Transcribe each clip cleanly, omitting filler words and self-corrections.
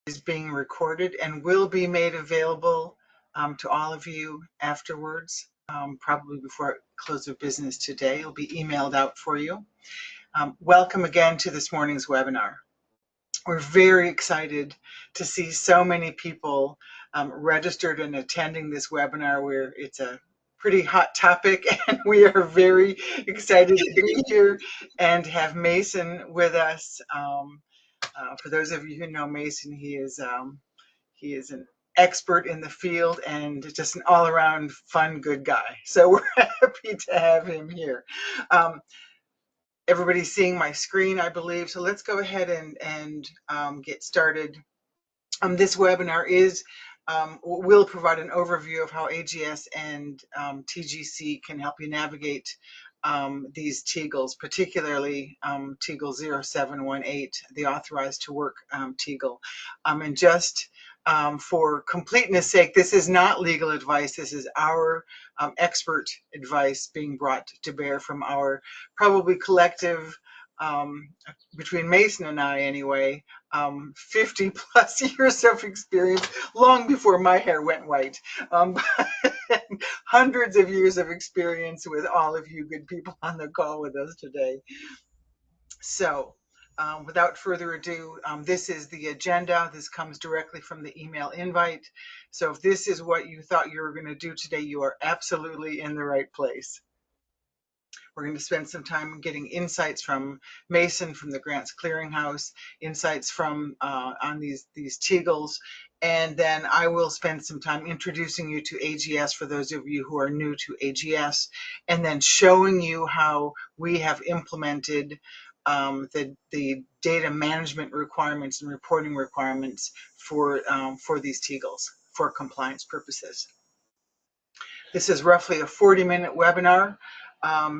is being recorded and will be made available to all of you afterwards, probably before close of business today. It'll be emailed out for you. Welcome again to this morning's webinar. We're very excited to see so many people registered and attending this webinar where it's a pretty hot topic, and we are very excited to be here and have Mason with us. For those of you who know Mason, he is an expert in the field and just an all-around fun, good guy. So we're happy to have him here. Everybody's seeing my screen, I believe. So let's go ahead and get started. This webinar will provide an overview of how AGS and TGC can help you navigate these TEGLs, particularly TEGL 0718, the authorized to work TEGL. And just for completeness sake, this is not legal advice. This is our expert advice being brought to bear from our probably collective, between Mason and I anyway, 50 plus years of experience, long before my hair went white. Hundreds of years of experience with all of you good people on the call with us today. So without further ado, this is the agenda. This comes directly from the email invite. So if this is what you thought you were going to do today, you are absolutely in the right place. We're going to spend some time getting insights from Mason from the Grants Clearinghouse, insights from on these TEGLs, and then I will spend some time introducing you to AGS for those of you who are new to AGS, and then showing you how we have implemented the data management requirements and reporting requirements for these TEGLs for compliance purposes. This is roughly a 40-minute webinar.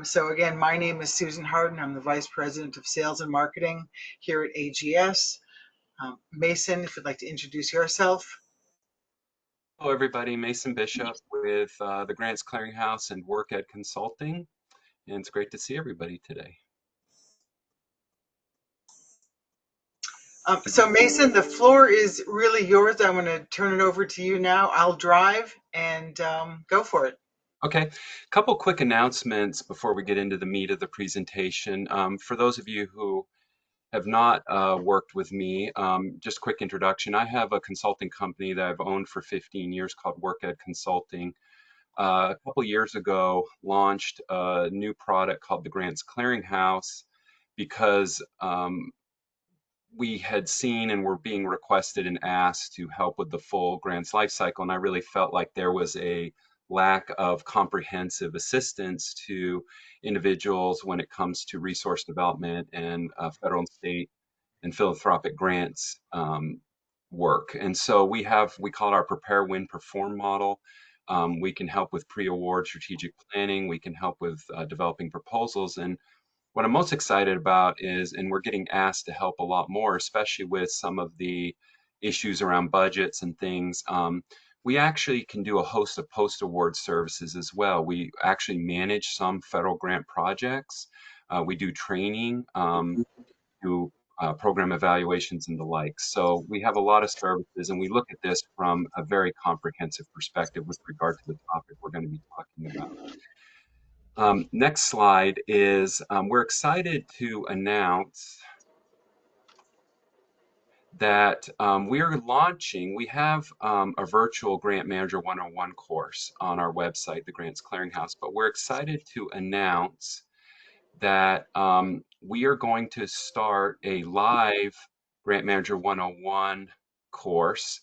So again, my name is Susan Harden. I'm the Vice President of Sales and Marketing here at AGS. Mason, if you'd like to introduce yourself. Hello everybody, Mason Bishop with the Grants Clearinghouse and WorkED Consulting, and it's great to see everybody today. So Mason, the floor is really yours. I'm going to turn it over to you now. I'll drive and go for it. Okay, a couple quick announcements before we get into the meat of the presentation. For those of you who have not worked with me, just quick introduction. I have a consulting company that I've owned for 15 years called WorkED Consulting. A couple years ago, launched a new product called the Grants Clearinghouse because we had seen and were being requested and asked to help with the full grants lifecycle, and I really felt like there was a lack of comprehensive assistance to individuals when it comes to resource development and federal and state and philanthropic grants work. And so we call it our Prepare, Win, Perform model. We can help with pre-award strategic planning. We can help with developing proposals. And what I'm most excited about is, and we're getting asked to help a lot more, especially with some of the issues around budgets and things, we actually can do a host of post-award services as well. We actually manage some federal grant projects. We do training, do program evaluations and the like. So we have a lot of services, and we look at this from a very comprehensive perspective with regard to the topic we're going to be talking about. Next slide is, we're excited to announce that we have a virtual Grant Manager 101 course on our website, the Grants Clearinghouse, but we're excited to announce that we are going to start a live Grant Manager 101 course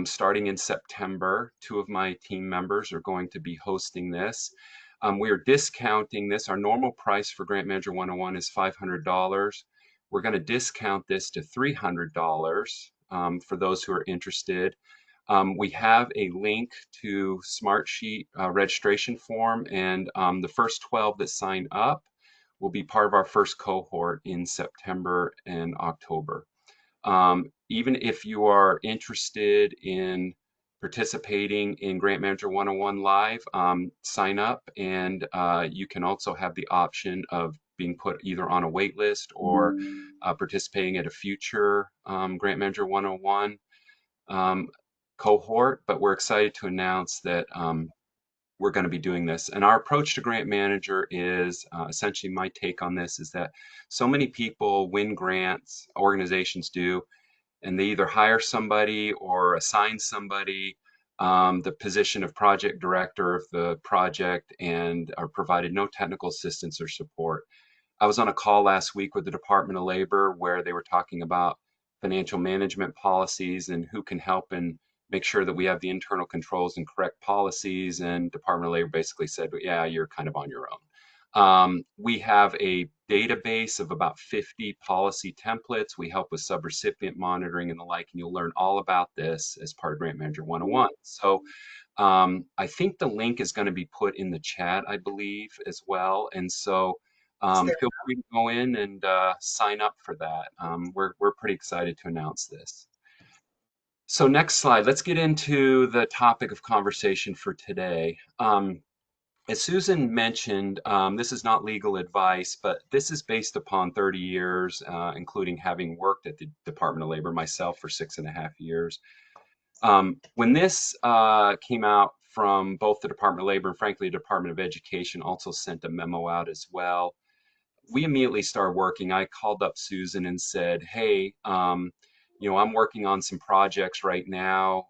starting in September. 2 of my team members are going to be hosting this. We are discounting this. Our normal price for Grant Manager 101 is $500. We're going to discount this to $300 for those who are interested. We have a link to Smartsheet registration form, and the first 12 that sign up will be part of our first cohort in September and October. Even if you are interested in participating in Grant Manager 101 Live, sign up, and you can also have the option of being put either on a wait list or participating at a future Grant Manager 101 um, cohort. But we're excited to announce that we're going to be doing this. And our approach to Grant Manager is essentially my take on this is that so many people win grants, organizations do, and they either hire somebody or assign somebody the position of project director of the project and are provided no technical assistance or support. I was on a call last week with the Department of Labor where they were talking about financial management policies and who can help and make sure that we have the internal controls and correct policies. And Department of Labor basically said, yeah, you're kind of on your own. We have a database of about 50 policy templates. We help with subrecipient monitoring and the like, and you'll learn all about this as part of Grant Manager 101. So I think the link is going to be put in the chat, I believe, as well. And so It's there. feel free to go in and sign up for that. We're pretty excited to announce this. So next slide, let's get into the topic of conversation for today. As Susan mentioned, this is not legal advice, but this is based upon 30 years, including having worked at the Department of Labor myself for 6.5 years. When this came out from both the Department of Labor and frankly, the Department of Education also sent a memo out as well. We immediately started working. I called up Susan and said, hey, I'm working on some projects right now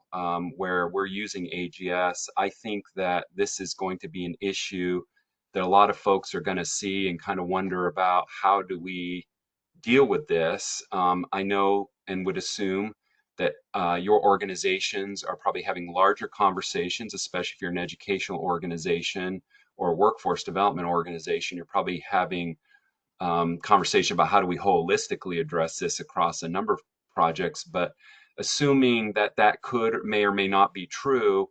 where we're using AGS. I think that this is going to be an issue that a lot of folks are going to see and kind of wonder about how do we deal with this. I know and would assume that your organizations are probably having larger conversations, especially if you're an educational organization or a workforce development organization. You're probably having conversation about how do we holistically address this across a number of projects. But assuming that that may or may not be true,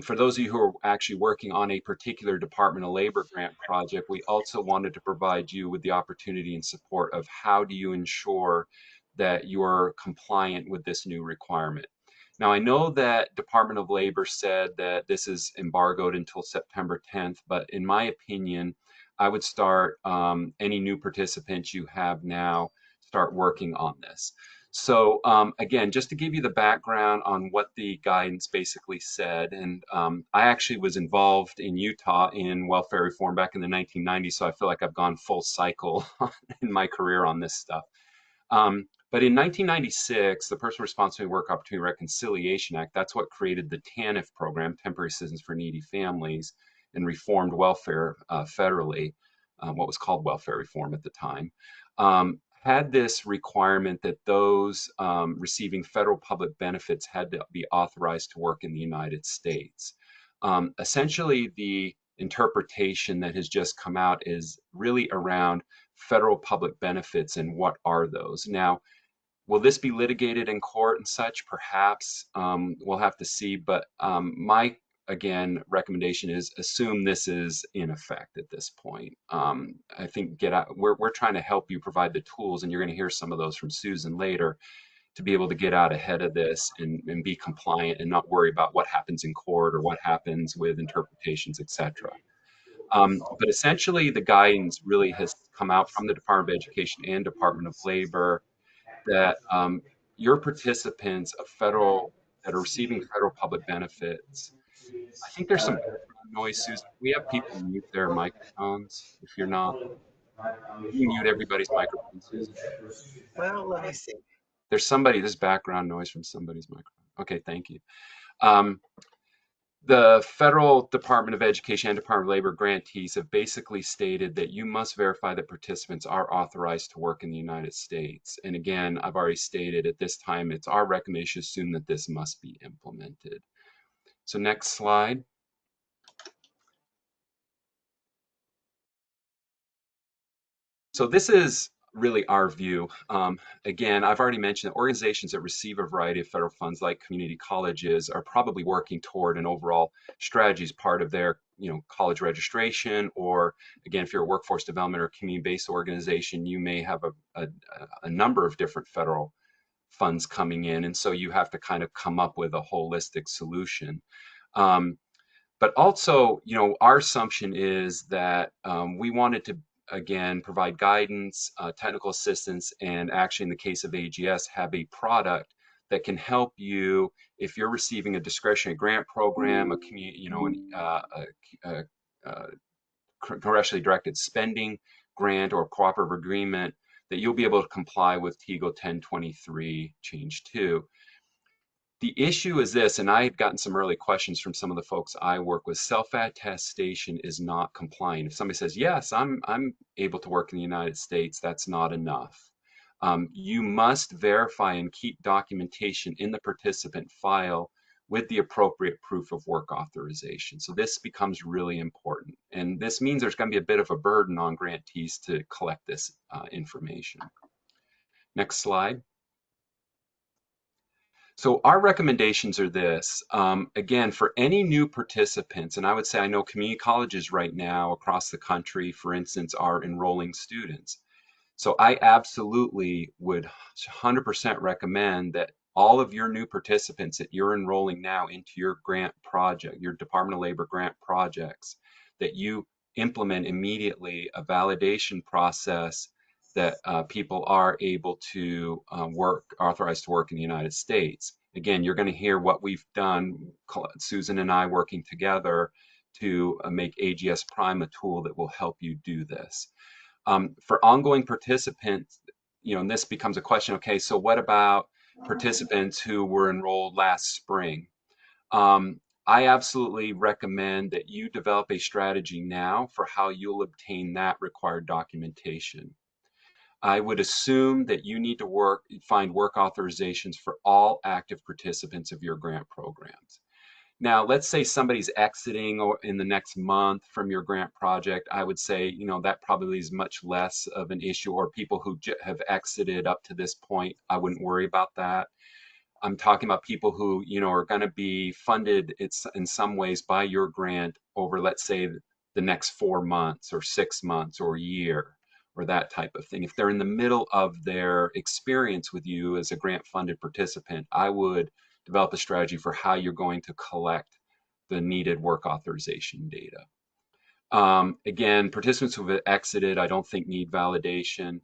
for those of you who are actually working on a particular Department of Labor grant project, we also wanted to provide you with the opportunity and support of how do you ensure that you're compliant with this new requirement. Now, I know that Department of Labor said that this is embargoed until September 10th, but in my opinion, I would start any new participants you have now, start working on this. So again, just to give you the background on what the guidance basically said, and I actually was involved in Utah in welfare reform back in the 1990s, so I feel like I've gone full cycle in my career on this stuff. But in 1996, the Personal Responsibility Work Opportunity Reconciliation Act, that's what created the TANF program, Temporary Assistance for Needy Families, and reformed welfare federally, what was called welfare reform at the time, had this requirement that those receiving federal public benefits had to be authorized to work in the United States. Essentially, the interpretation that has just come out is really around federal public benefits and what are those. Now, will this be litigated in court and such? Perhaps we'll have to see. But my again recommendation is assume this is in effect at this point. I think get out. We're trying to help you provide the tools, and you're going to hear some of those from Susan later to be able to get out ahead of this and be compliant and not worry about what happens in court or what happens with interpretations, etc. But essentially, the guidance really has come out from the Department of Education and Department of Labor that your participants of federal that are receiving federal public benefits. I think there's some background noise, Susan. We have people mute their microphones. If you're not, can you mute everybody's microphone, Susan? Well, let me see. There's background noise from somebody's microphone. Okay, thank you. Um, the federal Department of Education and Department of Labor grantees have basically stated that you must verify that participants are authorized to work in the United States. And again, I've already stated at this time, it's our recommendation to assume that this must be implemented. So next slide. So this is really our view. Again, I've already mentioned that organizations that receive a variety of federal funds like community colleges are probably working toward an overall strategy as part of their college registration, or again, if you're a workforce development or community-based organization, you may have a number of different federal funds coming in, and so you have to kind of come up with a holistic solution. But also, our assumption is that we wanted to again, provide guidance, technical assistance, and actually in the case of AGS, have a product that can help you if you're receiving a discretionary grant program, a community, a congressionally directed spending grant or cooperative agreement, that you'll be able to comply with TEGL 1023 change 2. The issue is this, and I had gotten some early questions from some of the folks I work with. Self-attestation is not compliant. If somebody says, yes, I'm able to work in the United States, that's not enough. You must verify and keep documentation in the participant file with the appropriate proof of work authorization. So this becomes really important. And this means there's going to be a bit of a burden on grantees to collect this information. Next slide. So our recommendations are this. Again, for any new participants, and I would say I know community colleges right now across the country, for instance, are enrolling students. So I absolutely would 100% recommend that all of your new participants that you're enrolling now into your grant project, your Department of Labor grant projects, that you implement immediately a validation process that people are able to authorized to work in the United States. Again, you're going to hear what we've done, Susan and I working together to make AGS Prime a tool that will help you do this. For ongoing participants, and this becomes a question, okay, so what about participants who were enrolled last spring? I absolutely recommend that you develop a strategy now for how you'll obtain that required documentation. I would assume that you need to find work authorizations for all active participants of your grant programs. Now, let's say somebody's exiting in the next month from your grant project. I would say, that probably is much less of an issue, or people who have exited up to this point, I wouldn't worry about that. I'm talking about people who, are going to be funded in some ways by your grant over, let's say, the next 4 months or 6 months or a year or that type of thing. If they're in the middle of their experience with you as a grant funded participant, I would develop a strategy for how you're going to collect the needed work authorization data. Again, participants who have exited, I don't think need validation.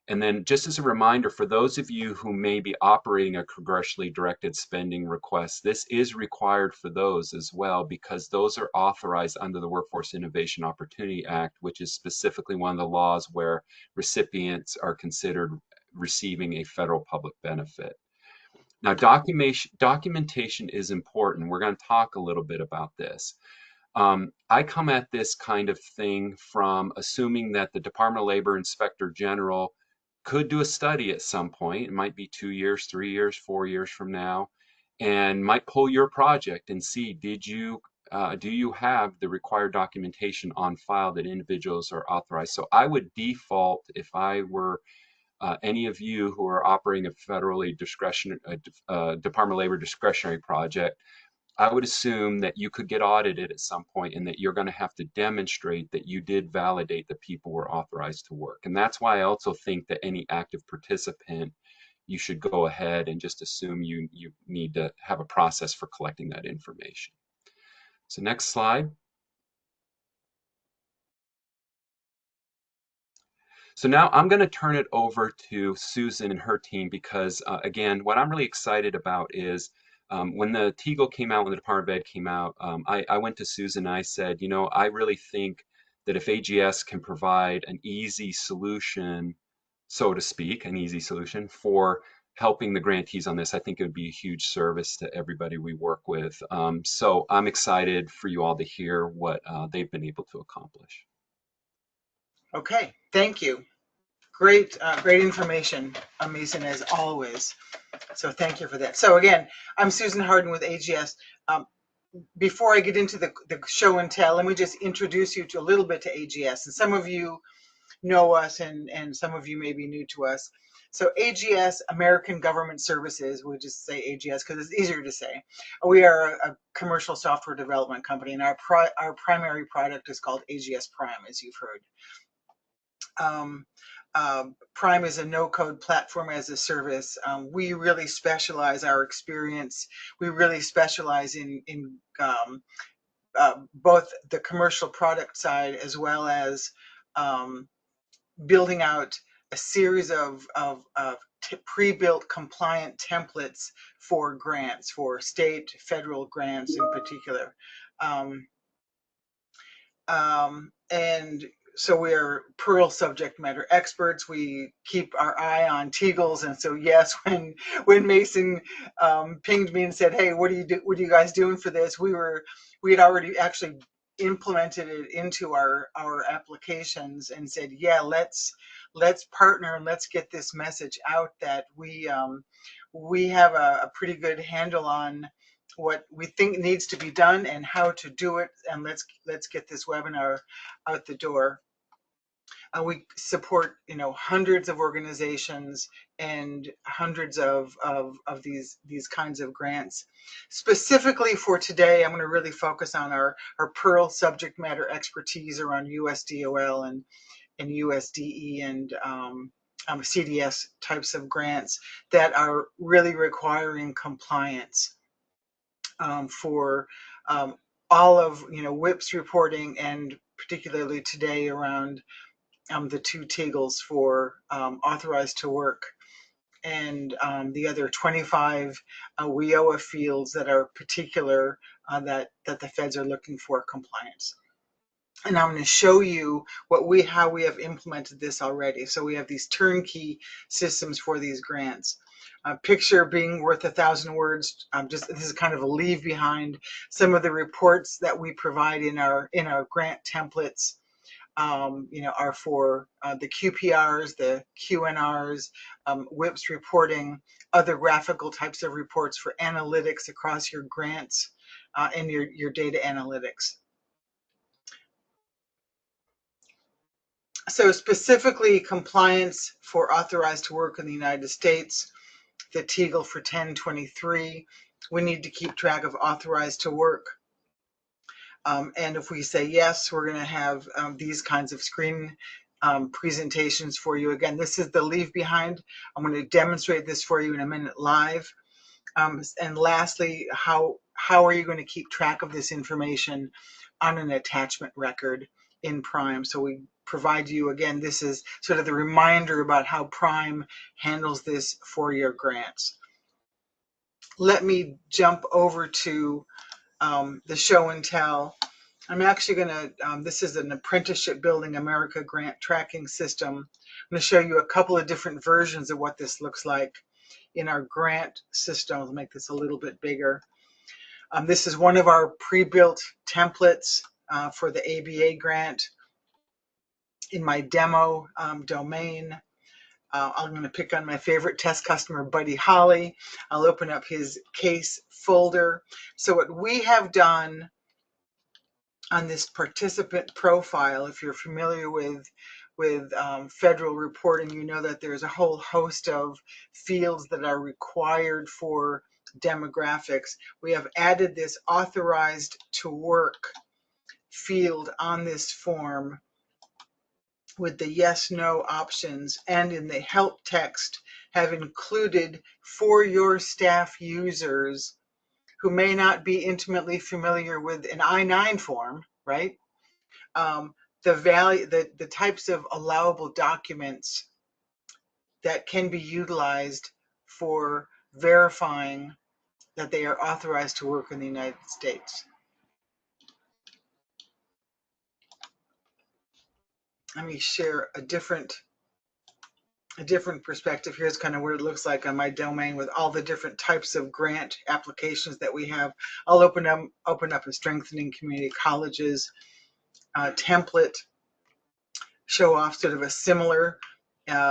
And then just as a reminder, for those of you who may be operating a congressionally directed spending request, this is required for those as well, because those are authorized under the Workforce Innovation Opportunity Act, which is specifically one of the laws where recipients are considered receiving a federal public benefit. Now, documentation is important. We're going to talk a little bit about this. I come at this kind of thing from assuming that the Department of Labor Inspector General could do a study at some point. It might be 2 years, 3 years, 4 years from now, and might pull your project and see, do you have the required documentation on file that individuals are authorized? So I would default, if I were any of you who are operating a federally Department of Labor discretionary project, I would assume that you could get audited at some point and that you're going to have to demonstrate that you did validate that people were authorized to work. And that's why I also think that any active participant, you should go ahead and just assume you need to have a process for collecting that information. So next slide. So now I'm going to turn it over to Susan and her team because, again, what I'm really excited about is when the TEGL came out, when the Department of Ed came out, I went to Susan and I said, I really think that if AGS can provide an easy solution, so to speak, an easy solution for helping the grantees on this, I think it would be a huge service to everybody we work with. So I'm excited for you all to hear what they've been able to accomplish. Okay, thank you. Great information. Amazing as always. So thank you for that. So again, I'm Susan Harden with AGS. Before I get into the show and tell, let me just introduce you to a little bit to AGS. And some of you know us and some of you may be new to us. So AGS, American Government Services, we'll just say AGS because it's easier to say. We are a commercial software development company, and our primary product is called AGS Prime, as you've heard. Prime is a no-code platform as a service. We really specialize our experience. We really specialize in both the commercial product side as well as building out a series of pre-built compliant templates for grants, for state, federal grants in particular. Um, and so we are Pearl subject matter experts. We keep our eye on TEGLs, and so yes, when Mason pinged me and said, "Hey, what are you guys doing for this?" We had already actually implemented it into our applications and said, "Yeah, let's partner and let's get this message out that we have a pretty good handle on what we think needs to be done and how to do it, and let's get this webinar out the door." We support hundreds of organizations and hundreds of these kinds of grants. Specifically for today, I'm going to really focus on our Pearl subject matter expertise around USDOL and USDE and CDS types of grants that are really requiring compliance for all of WIPS reporting, and particularly today around the two TEGLs for authorized to work, and the other 25 WIOA fields that are particular that the feds are looking for compliance. And I'm going to show you how we have implemented this already. So we have these turnkey systems for these grants. Picture being worth 1,000 words. This is kind of a leave behind. Some of the reports that we provide in our grant templates are for the QPRs, the QNRs, WIPS reporting, other graphical types of reports for analytics across your grants and your data analytics. So specifically compliance for authorized to work in the United States, the TEGL for 1023, we need to keep track of authorized to work. And if we say yes, we're going to have these kinds of screen presentations for you. Again, this is the leave behind. I'm going to demonstrate this for you in a minute live. And lastly, how are you going to keep track of this information on an attachment record in Prime? So we provide you, again, this is sort of the reminder about how Prime handles this for your grants. Let me jump over to the show and tell. I'm actually going to, this is an Apprenticeship Building America grant tracking system. I'm going to show you a couple of different versions of what this looks like in our grant system. I'll make this a little bit bigger. This is one of our pre-built templates for the ABA grant. In my demo domain, I'm going to pick on my favorite test customer, Buddy Holly. I'll open up his case folder. So what we have done on this participant profile, if you're familiar with federal reporting, you know that there's a whole host of fields that are required for demographics. We have added this authorized to work field on this form with the yes, no options, and in the help text have included for your staff users who may not be intimately familiar with an I-9 form, right? The types of allowable documents that can be utilized for verifying that they are authorized to work in the United States. Let me share a different perspective. Here's kind of what it looks like on my domain with all the different types of grant applications that we have. I'll open up a strengthening community colleges template, show off sort of a similar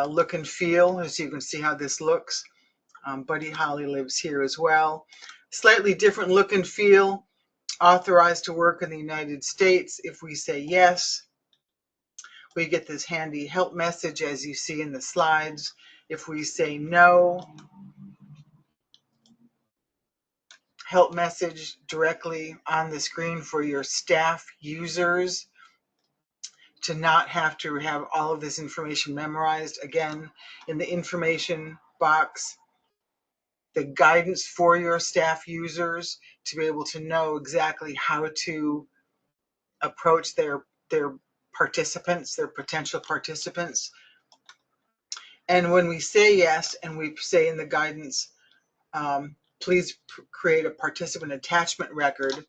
look and feel, as you can see how this looks. Buddy Holly lives here as well. Slightly different look and feel, authorized to work in the United States. If we say yes, we get this handy help message as you see in the slides. If we say no, help message directly on the screen for your staff users to not have to have all of this information memorized. Again, in the information box, the guidance for your staff users to be able to know exactly how to approach their participants, they're potential participants. And when we say yes, and we say in the guidance, please create a participant attachment record,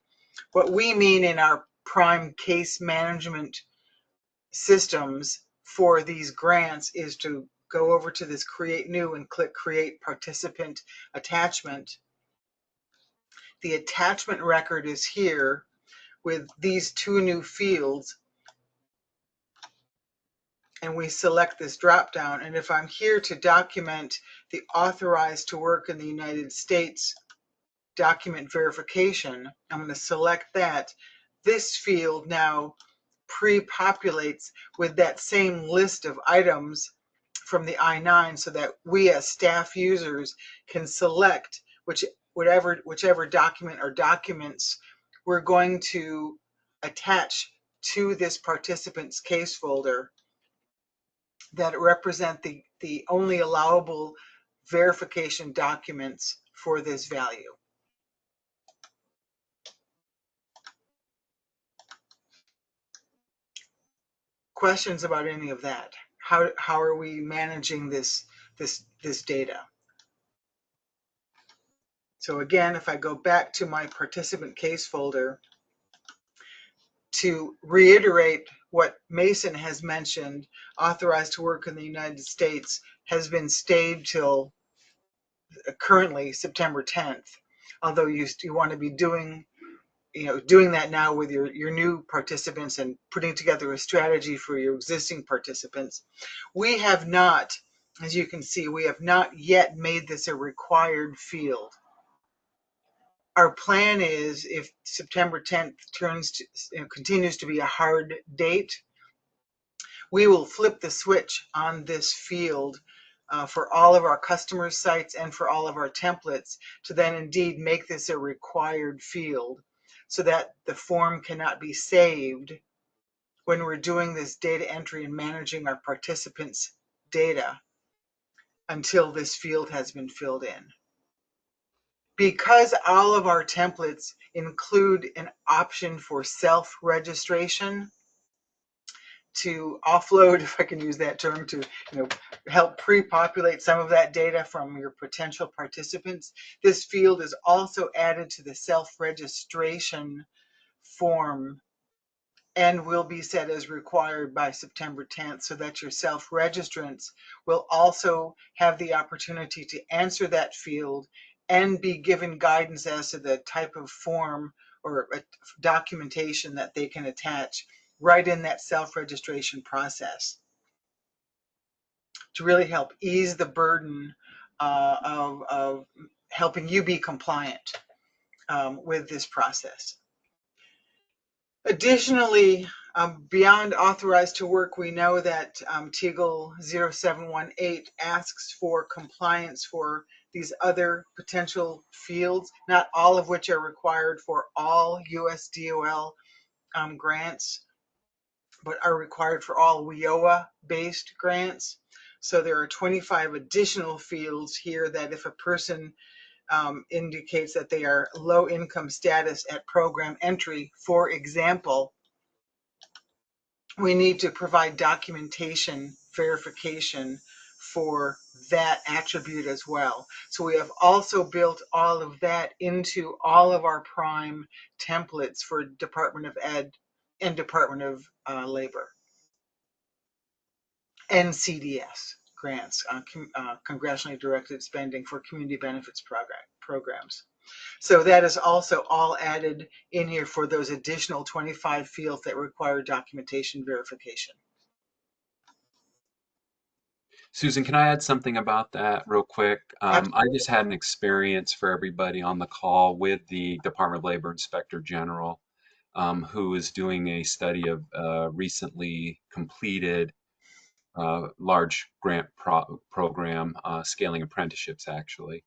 what we mean in our Prime case management systems for these grants is to go over to this create new and click create participant attachment. The attachment record is here with these two new fields, and we select this drop down. And if I'm here to document the authorized to work in the United States document verification, I'm going to select that. This field now pre-populates with that same list of items from the I-9 so that we as staff users can select whichever document or documents we're going to attach to this participant's case folder that represent the only allowable verification documents for this value. Questions about any of that? How are we managing this data? So again, if I go back to my participant case folder, to reiterate what Mason has mentioned, authorized to work in the United States has been stayed till currently September 10th. Although you want to be doing that now with your new participants and putting together a strategy for your existing participants. We have not, as you can see, we have not yet made this a required field. Our plan is, if September 10th continues to be a hard date, we will flip the switch on this field for all of our customer sites and for all of our templates to then indeed make this a required field so that the form cannot be saved when we're doing this data entry and managing our participants' data until this field has been filled in. Because all of our templates include an option for self-registration to offload, if I can use that term, to help pre-populate some of that data from your potential participants, this field is also added to the self-registration form and will be set as required by September 10th so that your self-registrants will also have the opportunity to answer that field and be given guidance as to the type of form or documentation that they can attach right in that self-registration process to really help ease the burden of helping you be compliant with this process. Additionally, beyond authorized to work, we know that TEGL 0718 asks for compliance for these other potential fields, not all of which are required for all USDOL grants, but are required for all WIOA-based grants. So there are 25 additional fields here that if a person indicates that they are low income status at program entry, for example, we need to provide documentation verification for that attribute as well. So we have also built all of that into all of our Prime templates for Department of Ed and Department of Labor and CDS grants, congressionally directed spending for community benefits programs. So that is also all added in here for those additional 25 fields that require documentation verification. Susan, can I add something about that real quick? I just had an experience for everybody on the call with the Department of Labor Inspector General, who is doing a study of recently completed large grant program, scaling apprenticeships, actually.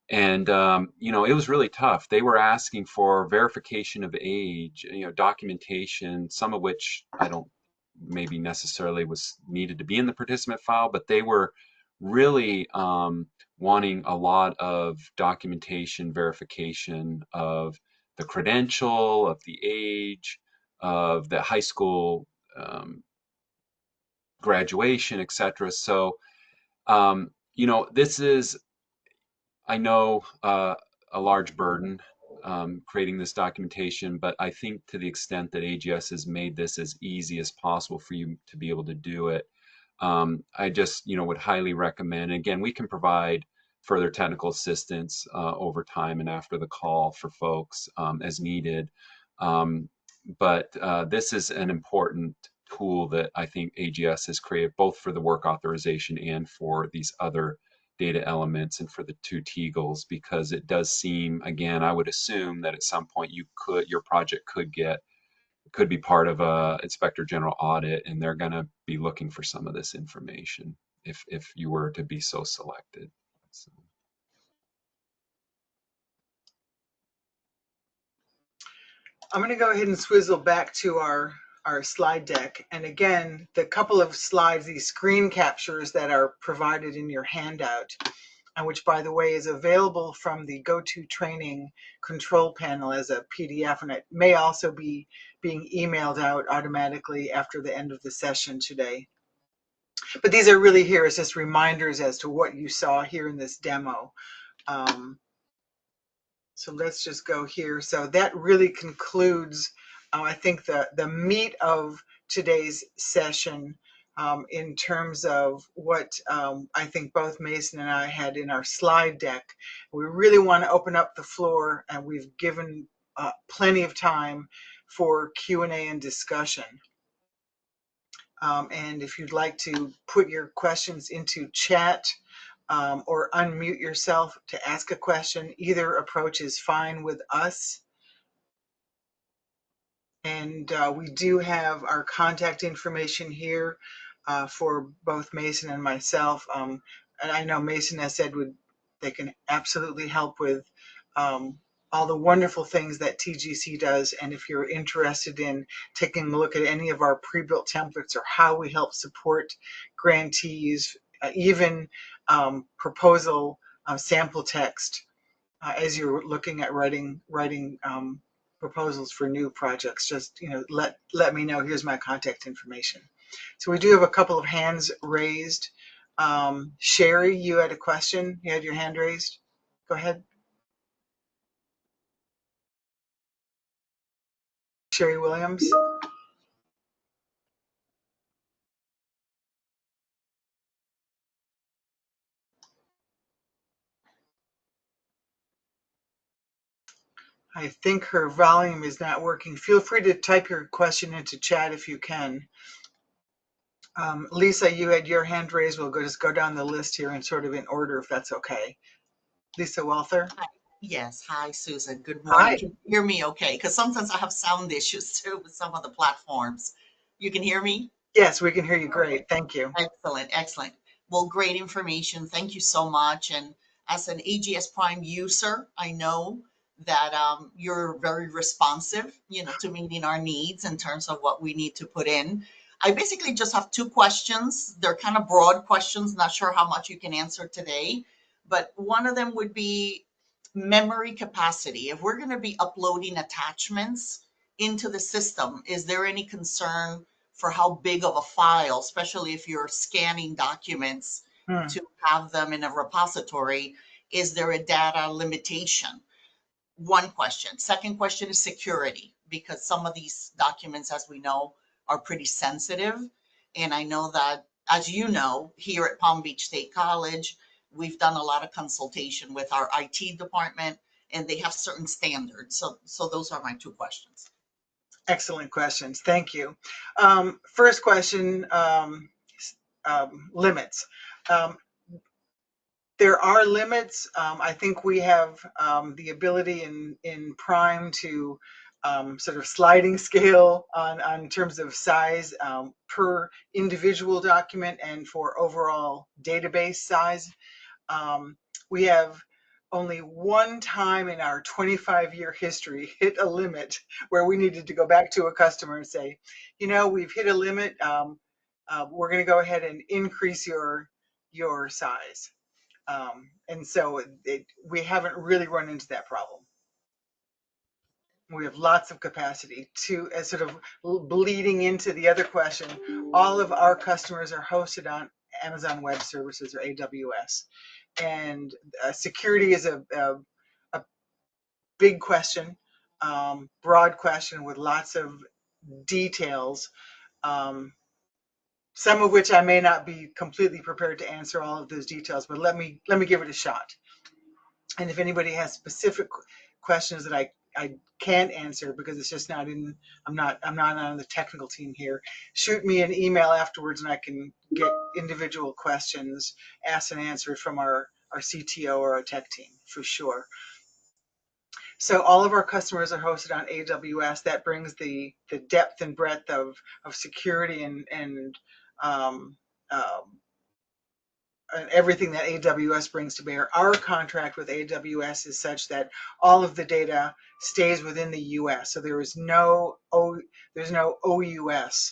And it was really tough. They were asking for verification of age, documentation, some of which I don't maybe necessarily was needed to be in the participant file, but they were really wanting a lot of documentation, verification of the credential, of the age, of the high school graduation, etc. So, this is, I know, a large burden creating this documentation, but I think to the extent that AGS has made this as easy as possible for you to be able to do it, I just, would highly recommend. Again, we can provide further technical assistance over time and after the call for folks as needed. Um, but this is an important tool that I think AGS has created both for the work authorization and for these other data elements and for the two TEGLs, because it does seem, again, I would assume that at some point your project could be part of a inspector general audit, and they're going to be looking for some of this information if you were to be so selected. So. I'm going to go ahead and swizzle back to our slide deck. And again, the couple of slides, these screen captures that are provided in your handout, and which, by the way, is available from the GoToTraining control panel as a PDF, and it may also be being emailed out automatically after the end of the session today. But these are really here as just reminders as to what you saw here in this demo. So let's just go here. So that really concludes, I think, the meat of today's session in terms of what I think both Mason and I had in our slide deck. We really want to open up the floor, and we've given plenty of time for Q&A and discussion. And if you'd like to put your questions into chat, or unmute yourself to ask a question. Either approach is fine with us. And we do have our contact information here for both Mason and myself. And I know Mason has said they can absolutely help with all the wonderful things that TGC does. And if you're interested in taking a look at any of our pre-built templates or how we help support grantees, even proposal sample text as you're looking at writing proposals for new projects, just let me know. Here's my contact information. So we do have a couple of hands raised. Sherry, you had a question. You had your hand raised. Go ahead. Sherry Williams. I think her volume is not working. Feel free to type your question into chat if you can. Lisa, you had your hand raised. We'll just go down the list here and sort of in order, if that's okay. Lisa Welther. Hi. Yes. Hi, Susan. Good morning. Hi. Can you hear me okay? Because sometimes I have sound issues too with some of the platforms. You can hear me? Yes, we can hear you Okay. great. Thank you. Excellent. Excellent. Well, great information. Thank you so much. And as an AGS Prime user, I know that you're very responsive, to meeting our needs in terms of what we need to put in. I basically just have two questions. They're kind of broad questions, not sure how much you can answer today, but one of them would be memory capacity. If we're going to be uploading attachments into the system, is there any concern for how big of a file, especially if you're scanning documents Hmm. to have them in a repository? Is there a data limitation? One question. Second question is security, because some of these documents, as we know, are pretty sensitive. And I know that, as you know, here at Palm Beach State College, we've done a lot of consultation with our IT department, and they have certain standards. So those are my two questions. Excellent questions. Thank you. First question, limits. Um, there are limits. I think we have the ability in Prime to sort of sliding scale on terms of size per individual document and for overall database size. We have only one time in our 25-year history hit a limit where we needed to go back to a customer and say, we've hit a limit. We're going to go ahead and increase your size. And so we haven't really run into that problem. We have lots of capacity to, as sort of bleeding into the other question, all of our customers are hosted on Amazon Web Services or AWS. And security is a big question, broad question with lots of details, um, some of which I may not be completely prepared to answer all of those details, but let me give it a shot. And if anybody has specific questions that I can't answer because it's just not in, I'm not on the technical team here, shoot me an email afterwards and I can get individual questions asked and answered from our CTO or our tech team for sure. So all of our customers are hosted on AWS. That brings the depth and breadth of security and um, um, and everything that AWS brings to bear. Our contract with AWS is such that all of the data stays within the US. So there's no OUS,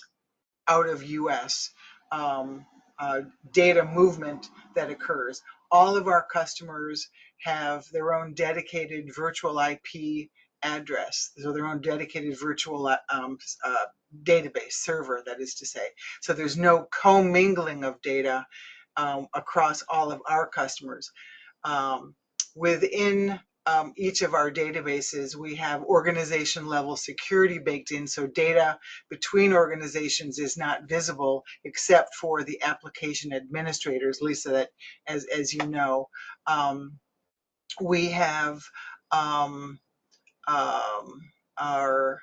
out of US, um, data movement that occurs. All of our customers have their own dedicated virtual IP address, so their own dedicated virtual database server, that is to say. So there's no commingling of data across all of our customers. Um, Within each of our databases, we have organization level security baked in, so data between organizations is not visible except for the application administrators, Lisa, that as you know. We have our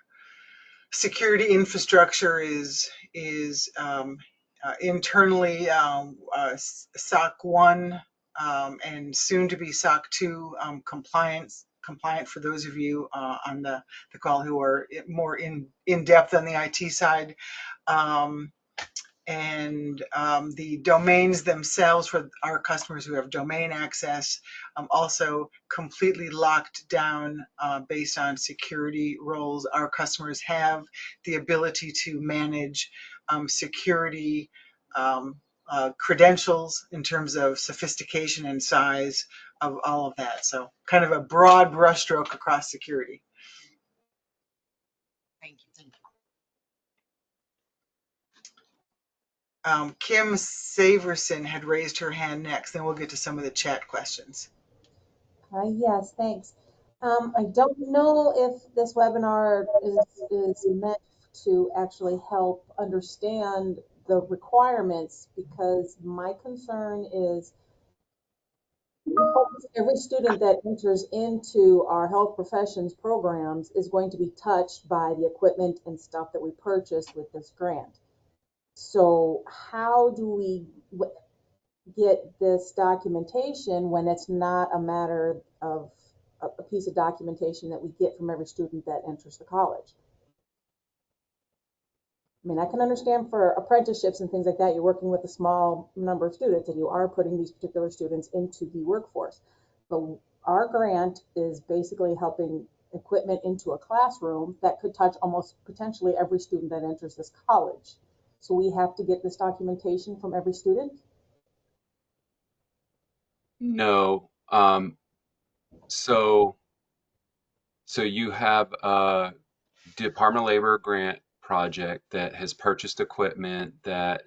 security infrastructure is internally SOC 1 and soon to be SOC 2 compliant for those of you on the call who are more in depth on the IT side. And the domains themselves for our customers who have domain access also completely locked down based on security roles. Our customers have the ability to manage security credentials in terms of sophistication and size of all of that. So kind of a broad brushstroke across security. Thank you. Thank you. Kim Saverson had raised her hand next, then we'll get to some of the chat questions. Yes, thanks. I don't know if this webinar is meant to actually help understand the requirements, because my concern is every student that enters into our health professions programs is going to be touched by the equipment and stuff that we purchase with this grant. So how do we get this documentation when it's not a matter of a piece of documentation that we get from every student that enters the college? I mean, I can understand for apprenticeships and things like that, you're working with a small number of students and you are putting these particular students into the workforce. But our grant is basically helping equipment into a classroom that could touch almost potentially every student that enters this college. So we have to get this documentation from every student? No. So you have a Department of Labor grant project that has purchased equipment that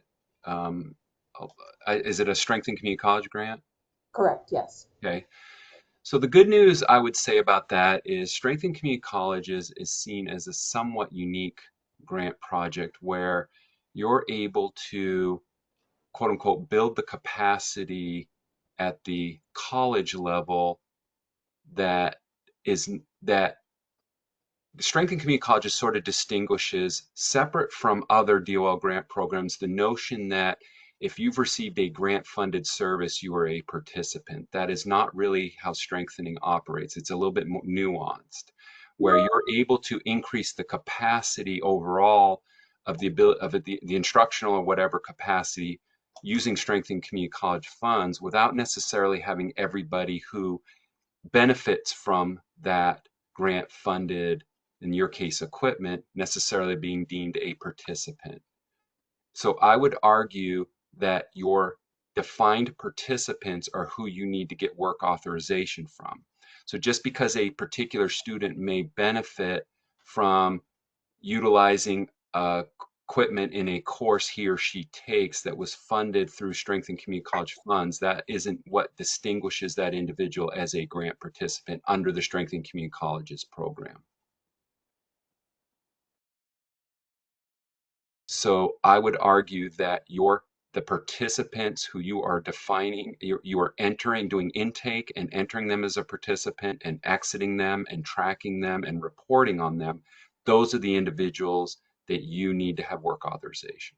is it a Strengthen Community College grant? Correct, yes. Okay. So the good news I would say about that is Strengthen Community Colleges is seen as a somewhat unique grant project where you're able to quote unquote build the capacity at the college level that is that Strengthen Community Colleges sort of distinguishes, separate from other DOL grant programs, the notion that if you've received a grant funded service, you are a participant. That is not really how strengthening operates. It's a little bit more nuanced, where you're able to increase the capacity overall of the ability of the instructional or whatever capacity using Strengthen Community College funds without necessarily having everybody who benefits from that grant funded, in your case, equipment, necessarily being deemed a participant. So I would argue that your defined participants are who you need to get work authorization from. So just because a particular student may benefit from utilizing equipment in a course he or she takes that was funded through Strength and Community College funds, that isn't what distinguishes that individual as a grant participant under the Strength and Community Colleges program. So I would argue that the participants who you are defining, you are entering, doing intake and entering them as a participant and exiting them and tracking them and reporting on them, those are the individuals that you need to have work authorization.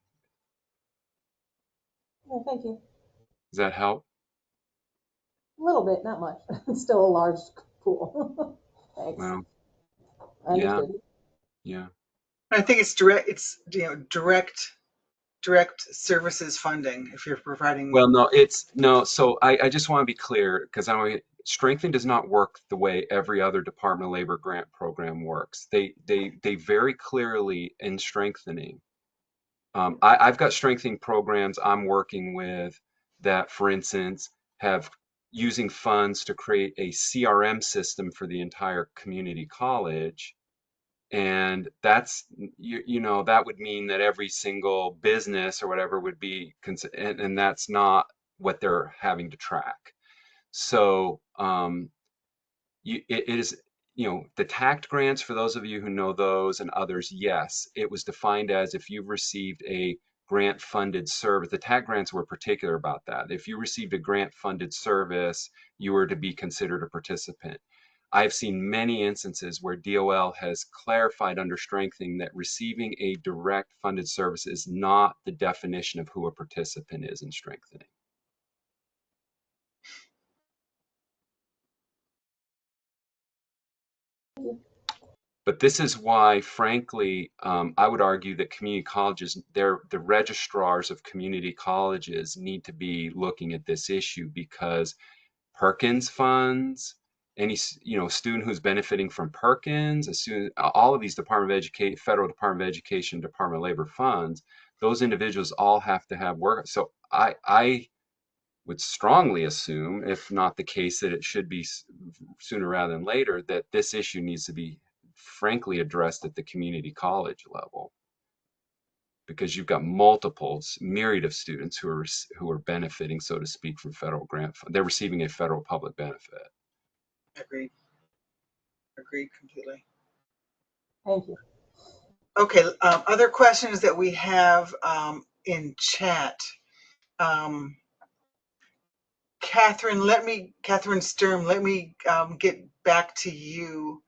Yeah, thank you. Does that help? A little bit, not much. It's still a large pool. Thanks. Well, yeah, Understood. yeah. I think it's direct. It's direct services funding if you're providing. Well, no, it's no. So I just want to be clear because strengthening does not work the way every other Department of Labor grant program works. They very clearly in strengthening. I've got strengthening programs I'm working with that, for instance, have using funds to create a CRM system for the entire community college. And that's, that would mean that every single business or whatever would be, and that's not what they're having to track. So, it is, the TACT grants, for those of you who know those and others, yes, it was defined as if you've received a grant funded service. The TACT grants were particular about that. If you received a grant funded service, you were to be considered a participant. I've seen many instances where DOL has clarified under strengthening that receiving a direct funded service is not the definition of who a participant is in strengthening. But this is why, frankly, I would argue that community colleges, the registrars of community colleges need to be looking at this issue because Perkins funds, any student who's benefiting from Perkins, a student, all of these Department of Education, Federal Department of Education, Department of Labor funds, those individuals all have to have work. So I would strongly assume, if not the case, that it should be sooner rather than later, that this issue needs to be frankly addressed at the community college level because you've got multiples, myriad of students who are benefiting, so to speak, from federal grant. They're receiving a federal public benefit. Agreed. Agreed completely. Thank you. Okay. Other questions that we have in chat. Um, Catherine Sturm, let me get back to you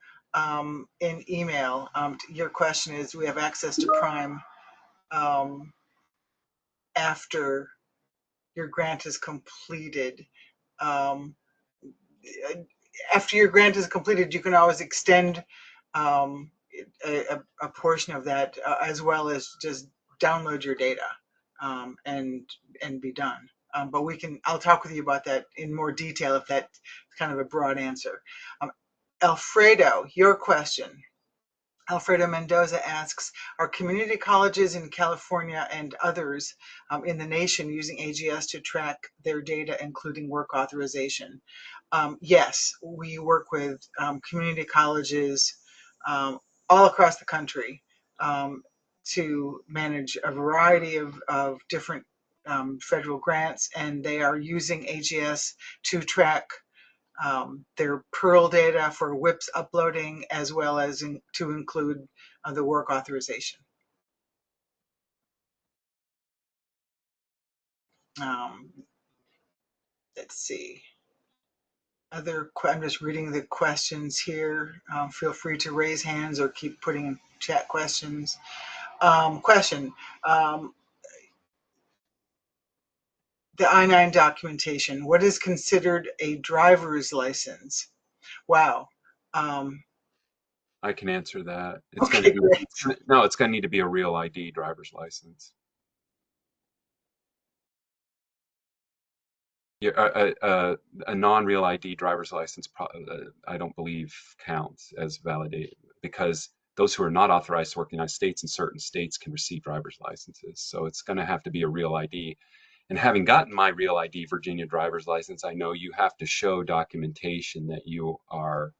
in email. Your question is, we have access to Prime um, after your grant is completed. Um, After your grant is completed, you can always extend um, a portion of that as well as just download your data and be done. But I'll talk with you about that in more detail if that's kind of a broad answer. Alfredo, your question. Alfredo Mendoza asks, are community colleges in California and others in the nation using AGS to track their data, including work authorization? Yes, we work with community colleges all across the country to manage a variety of different federal grants, and they are using AGS to track their Pearl data for WIPs uploading, as well as to include the work authorization. Um, let's see. I'm just reading the questions here. Feel free to raise hands or keep putting in chat questions. Question. Um, the I-9 documentation. What is considered a driver's license? Wow. Um, I can answer that. okay, great. It's going to need to be a real ID driver's license. Yeah, a non-real ID driver's license, I don't believe counts as validated because those who are not authorized to work in the United States in certain states can receive driver's licenses. So it's going to have to be a real ID. And having gotten my real ID Virginia driver's license, I know you have to show documentation that you are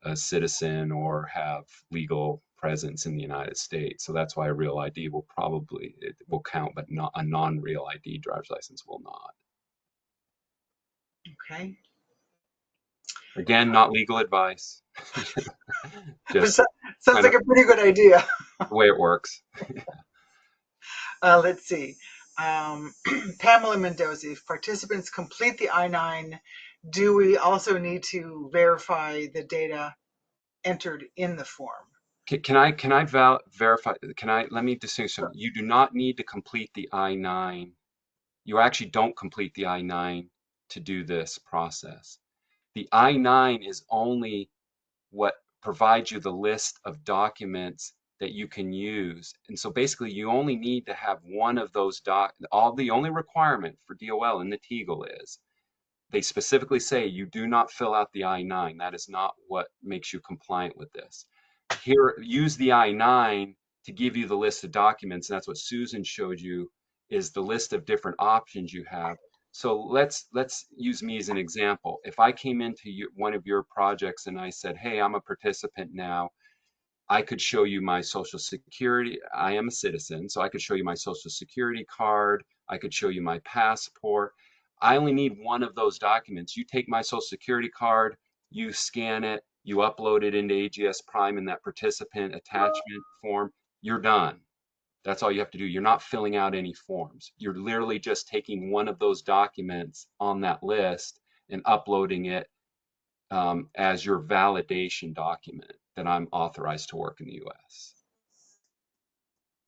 a citizen or have legal presence in the United States. So that's why a real ID will probably, it will count, but not a non-real ID driver's license will not. Okay. Again, not legal advice, But just sounds kind like of a pretty good idea. the way it works. Let's see. Pamela Mendoza, if participants complete the I-9, do we also need to verify the data entered in the form? Can I verify? Let me distinguish something. You do not need to complete the I-9. You actually don't complete the I-9 to do this process. The I-9 is only what provides you the list of documents that you can use. And so basically you only need to have one of those the only requirement for DOL in the TEGL is they specifically say you do not fill out the I-9. That is not what makes you compliant with this. Here, use the I-9 to give you the list of documents, and that's what Susan showed you, is the list of different options you have. So let's use me as an example. If I came into one of your projects and I said, hey, I'm a participant now, I could show you my social security. I am a citizen, so I could show you my social security card. I could show you my passport. I only need one of those documents. You take my social security card, you scan it, you upload it into AGS Prime in that participant attachment form, you're done. That's all you have to do. You're not filling out any forms. You're literally just taking one of those documents on that list and uploading it as your validation document that I'm authorized to work in the US.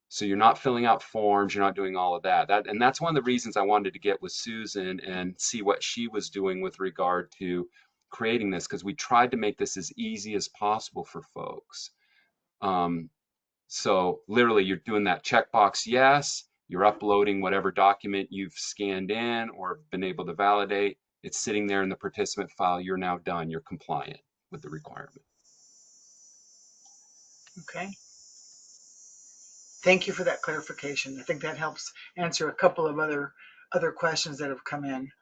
So you're not filling out forms, you're not doing all of that. And that's one of the reasons I wanted to get with Susan and see what she was doing with regard to creating this, because we tried to make this as easy as possible for folks. So literally you're doing that checkbox yes, you're uploading whatever document you've scanned in or been able to validate. It's sitting there in the participant file. You're now done. You're compliant with the requirement. Okay. Thank you for that clarification. I think that helps answer a couple of other questions that have come in.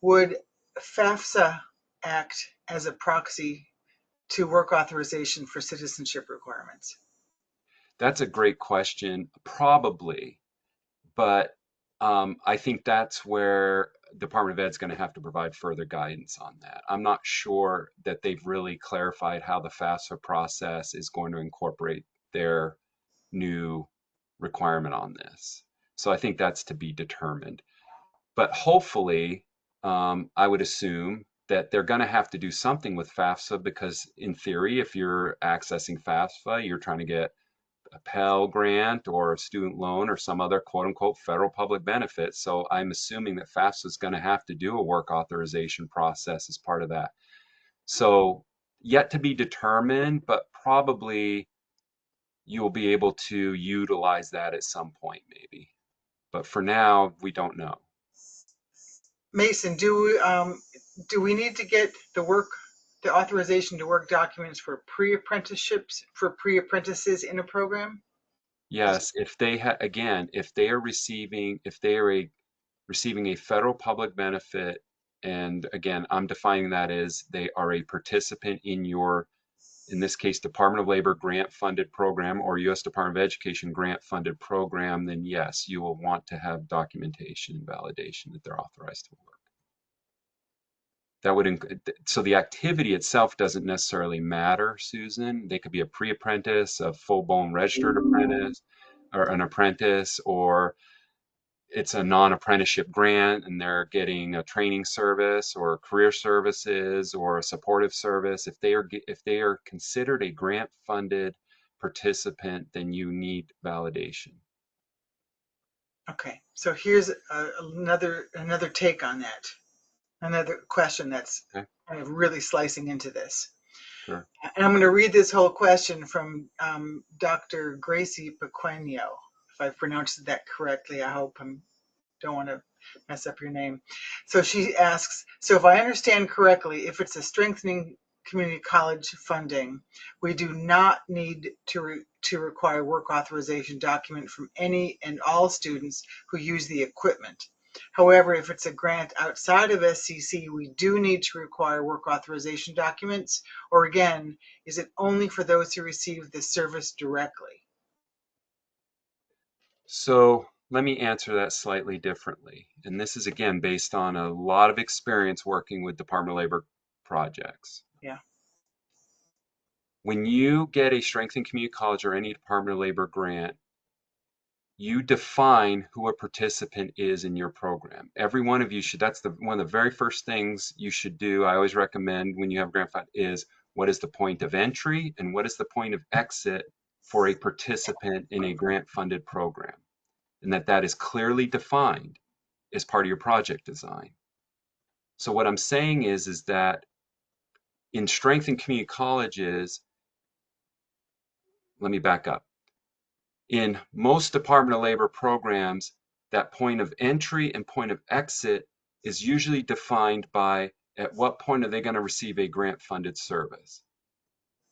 Would FAFSA act as a proxy to work authorization for citizenship requirements? That's a great question. Probably, but I think that's where Department of Ed's going to have to provide further guidance on that. I'm not sure that they've really clarified how the FAFSA process is going to incorporate their new requirement on this. So I think that's to be determined. But hopefully, I would assume that they're going to have to do something with FAFSA because, in theory, if you're accessing FAFSA, you're trying to get a Pell Grant or a student loan or some other quote unquote federal public benefit. So I'm assuming that FAFSA is going to have to do a work authorization process as part of that. So yet to be determined, but probably you'll be able to utilize that at some point, maybe. But for now, we don't know. Mason, do we need to get the authorization to work documents for pre-apprenticeships for pre-apprentices in a program? Yes, if they again, if they are receiving a federal public benefit, and again, I'm defining that as they are a participant in your, in this case, Department of Labor grant funded program or US Department of Education grant funded program, then yes, you will want to have documentation and validation that they're authorized to work. That would, so the activity itself doesn't necessarily matter, Susan. They could be a pre-apprentice, a full-blown registered apprentice, or an apprentice, or it's a non-apprenticeship grant and they're getting a training service or career services or a supportive service. If they are considered a grant-funded participant, then you need validation. Okay, so here's another take on that. Another question that's Okay, kind of really slicing into this. sure. And I'm going to read this whole question from Dr. Gracie Pequeno. If I pronounced that correctly, I hope I don't want to mess up your name. So she asks, so if I understand correctly, if it's a strengthening community college funding, we do not need to require work authorization document from any and all students who use the equipment. However, if it's a grant outside of SCC, we do need to require work authorization documents. Or again, is it only for those who receive the service directly? So let me answer that slightly differently. And this is again based on a lot of experience working with Department of Labor projects. Yeah. When you get a Strength and Community College or any Department of Labor grant, you define who a participant is in your program. Every one of you should, that's one of the very first things you should do. I always recommend when you have grant fund is what is the point of entry and what is the point of exit for a participant in a grant funded program, and that is clearly defined as part of your project design. So what I'm saying is that in Strength and Community Colleges, let me back up. In most Department of Labor programs, that point of entry and point of exit is usually defined by at what point are they going to receive a grant funded service.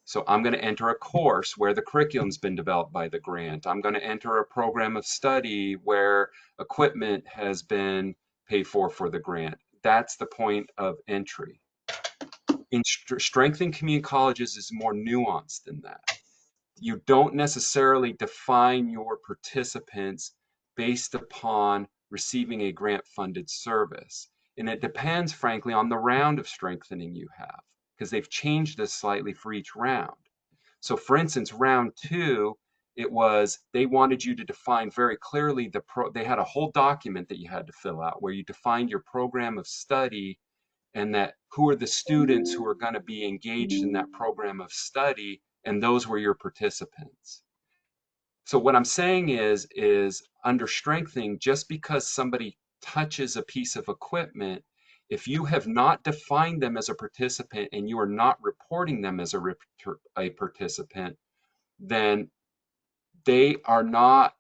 So I'm going to enter a course where the curriculum's been developed by the grant. I'm going to enter a program of study where equipment has been paid for the grant. That's the point of entry. In Strength and Community Colleges is more nuanced than that. You don't necessarily define your participants based upon receiving a grant funded service. And it depends, frankly, on the round of strengthening you have, because they've changed this slightly for each round. So for instance, round 2, it was they wanted you to define very clearly they had a whole document that you had to fill out where you defined your program of study and that who are the students who are going to be engaged in that program of study, and those were your participants. So what I'm saying is under strengthening, just because somebody touches a piece of equipment, if you have not defined them as a participant and you are not reporting them as a participant, then they are not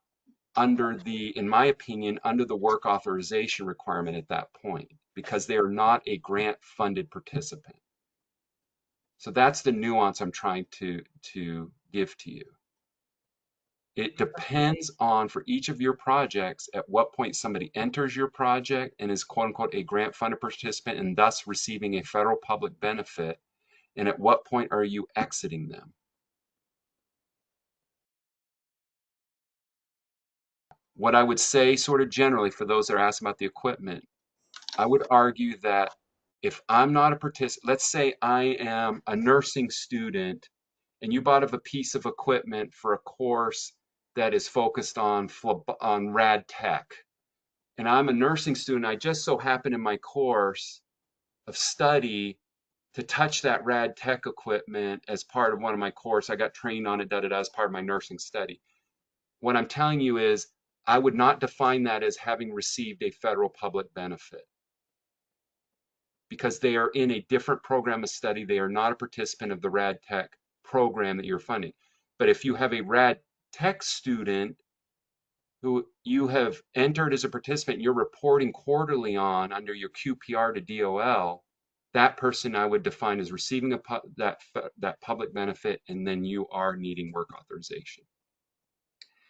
under in my opinion, under the work authorization requirement at that point, because they are not a grant funded participant. So that's the nuance I'm trying to give to you. It depends on, for each of your projects, at what point somebody enters your project and is quote unquote a grant funded participant and thus receiving a federal public benefit, and at what point are you exiting them. What I would say sort of generally for those that are asking about the equipment, I would argue that if I'm not a participant, let's say I am a nursing student and you bought a piece of equipment for a course that is focused on rad tech, and I'm a nursing student, I just so happen in my course of study to touch that rad tech equipment as part of one of my course. I got trained on it, as part of my nursing study. What I'm telling you is I would not define that as having received a federal public benefit, because they are in a different program of study. They are not a participant of the rad tech program that you're funding. But if you have a rad tech student who you have entered as a participant, you're reporting quarterly on under your QPR to DOL, that person I would define as receiving that public benefit, and then you are needing work authorization.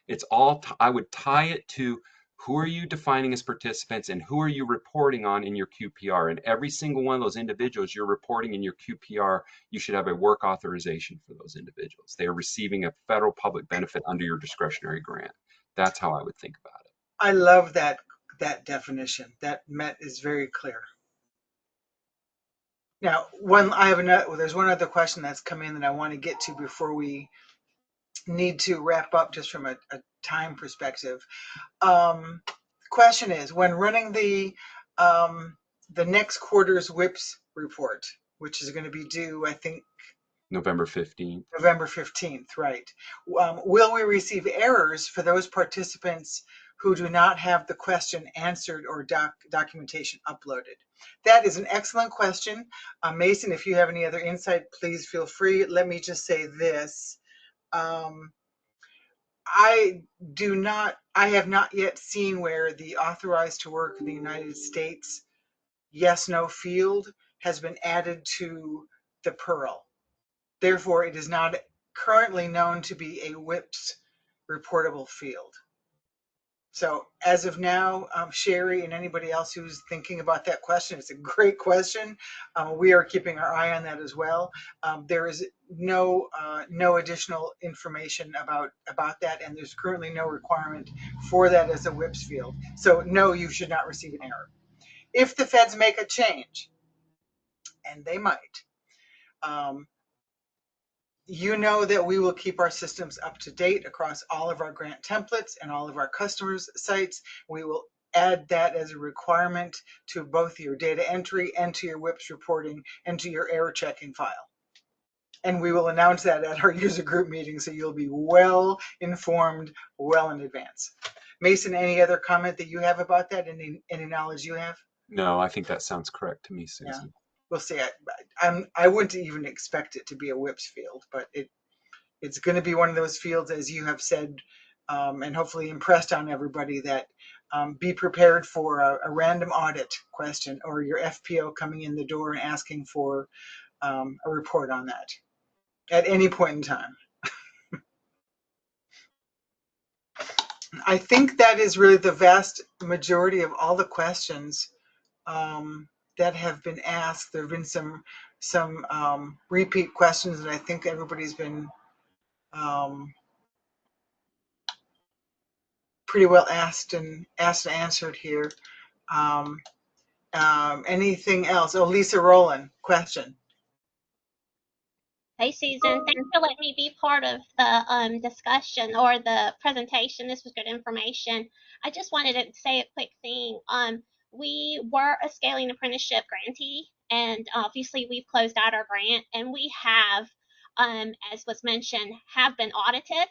It's all, I would tie it to who are you defining as participants and who are you reporting on in your QPR. And every single one of those individuals you're reporting in your QPR, you should have a work authorization for those individuals. They are receiving a federal public benefit under your discretionary grant. That's how I would think about it. I love that definition. That is very clear. Now, there's one other question that's come in that I want to get to before we need to wrap up, just from a time perspective. Question is, when running the next quarter's WIPS report, which is going to be due, I think, November 15th. November 15th, right? Will we receive errors for those participants who do not have the question answered or documentation uploaded? That is an excellent question. Mason, if you have any other insight, please feel free. Let me just say this. I have not yet seen where the authorized to work in the United States yes, no field has been added to the Pearl. Therefore, it is not currently known to be a WIPS reportable field. So as of now, Sherry and anybody else who's thinking about that question, it's a great question. We are keeping our eye on that as well. There is no additional information about that, and there's currently no requirement for that as a WIPS field. So no, you should not receive an error. If the feds make a change, and they might, um, you know that we will keep our systems up to date across all of our grant templates and all of our customers' sites. We will add that as a requirement to both your data entry and to your WIPS reporting and to your error checking file. And we will announce that at our user group meeting, so you'll be well informed well in advance. Mason, any other comment that you have about that? Any knowledge you have? No, I think that sounds correct to me, Yeah, Susan. we'll see. I wouldn't even expect it to be a WIPS field, but it's going to be one of those fields, as you have said, and hopefully impressed on everybody, that be prepared for a random audit question or your FPO coming in the door and asking for a report on that at any point in time. I think that is really the vast majority of all the questions that have been asked. There have been some repeat questions, and I think everybody's been um, pretty well asked and answered here. Um, Anything else? Oh, Lisa Rowland, question. Hey, Susan, thanks for letting me be part of the discussion or the presentation. This was good information. I just wanted to say a quick thing. We were a scaling apprenticeship grantee, and obviously we've closed out our grant, and we have, as was mentioned, have been audited.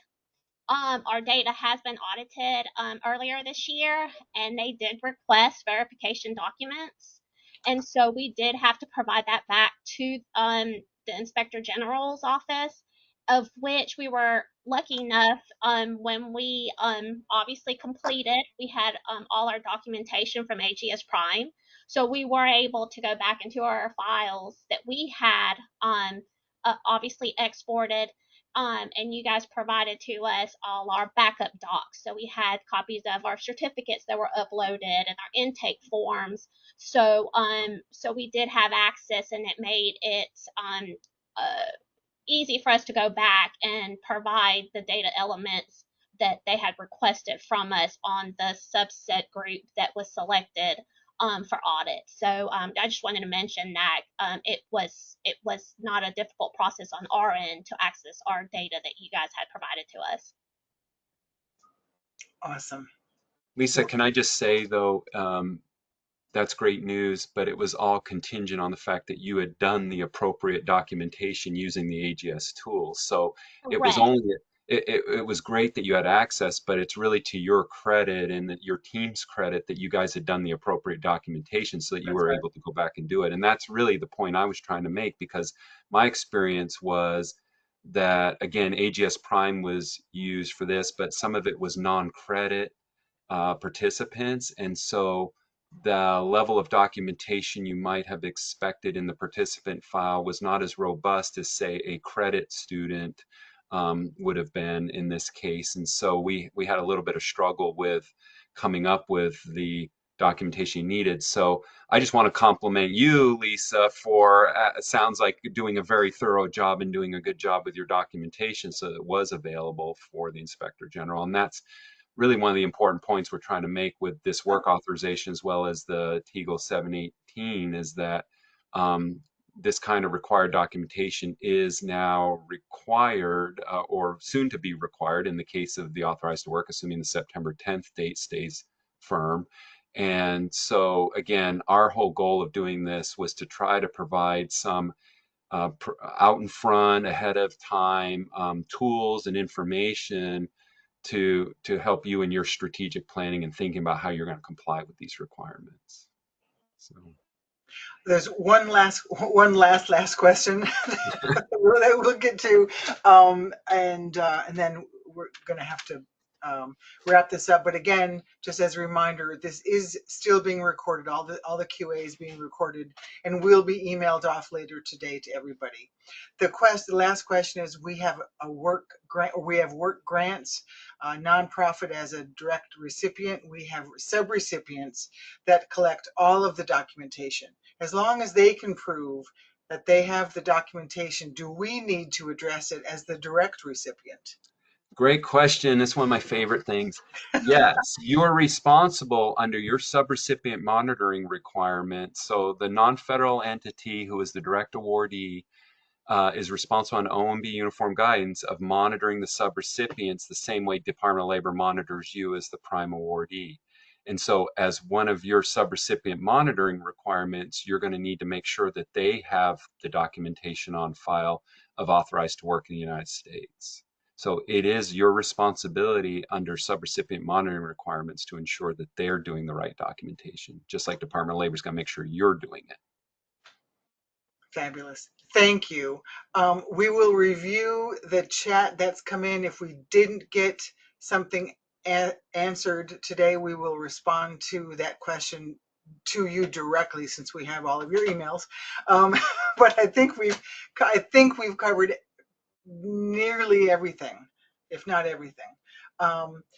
Our data has been audited earlier this year, and they did request verification documents. And so we did have to provide that back to the Inspector General's office, of which we were lucky enough when we obviously completed, we had all our documentation from AGS Prime. So we were able to go back into our files that we had obviously exported, and you guys provided to us all our backup docs. So we had copies of our certificates that were uploaded and our intake forms. So we did have access, and it made it uh, easy for us to go back and provide the data elements that they had requested from us on the subset group that was selected for audit. So I just wanted to mention that it was not a difficult process on our end to access our data that you guys had provided to us. Awesome. Lisa, can I just say though, that's great news, but it was all contingent on the fact that you had done the appropriate documentation using the AGS tools. So it was Correct. only it was great that you had access, but it's really to your credit and that your team's credit that you guys had done the appropriate documentation so that you That's were right. able to go back and do it. And that's really the point I was trying to make, because my experience was that, again, AGS Prime was used for this, but some of it was non-credit participants. And so the level of documentation you might have expected in the participant file was not as robust as, say, a credit student would have been in this case. And so we had a little bit of struggle with coming up with the documentation you needed. So I just want to compliment you, Lisa, for it sounds like doing a very thorough job and doing a good job with your documentation so that it was available for the Inspector General. And that's really one of the important points we're trying to make with this work authorization, as well as the TEGL 718, is that this kind of required documentation is now required or soon to be required in the case of the authorized to work, assuming the September 10th date stays firm. And so, again, our whole goal of doing this was to try to provide some out in front, ahead of time tools and information to help you in your strategic planning and thinking about how you're going to comply with these requirements. So There's last question that we'll get to, and then we're going to have to wrap this up. But again, just as a reminder, this is still being recorded. All the QA is being recorded and will be emailed off later today to everybody. The last question is: we have a work grant, or we have work grants, nonprofit as a direct recipient. We have subrecipients that collect all of the documentation. As long as they can prove that they have the documentation, do we need to address it as the direct recipient? Great question. It's one of my favorite things. Yes, you are responsible under your subrecipient monitoring requirements. So the non-federal entity who is the direct awardee is responsible on OMB uniform guidance of monitoring the subrecipients the same way Department of Labor monitors you as the prime awardee. And so as one of your subrecipient monitoring requirements, you're going to need to make sure that they have the documentation on file of authorized to work in the United States. So it is your responsibility under subrecipient monitoring requirements to ensure that they're doing the right documentation, just like Department of Labor's got to make sure you're doing it. Fabulous. Thank you. We will review the chat that's come in. If we didn't get something answered today, we will respond to that question to you directly since we have all of your emails. But I think we've covered nearly everything, if not everything.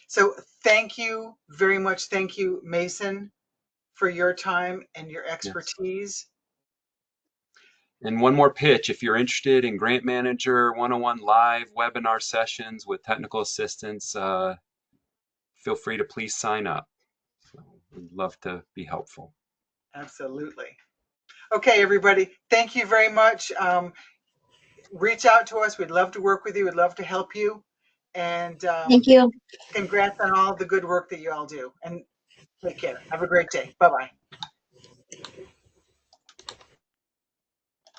So thank you very much. Thank you, Mason, for your time and your expertise. Yes. And one more pitch, if you're interested in Grant Manager 101 live webinar sessions with technical assistance, feel free to please sign up. So we'd love to be helpful. Absolutely. Okay, everybody, thank you very much. Reach out to us. We'd love to work with you. We'd love to help you. And Thank you. congrats on all the good work that you all do. And take care. Have a great day. Bye-bye.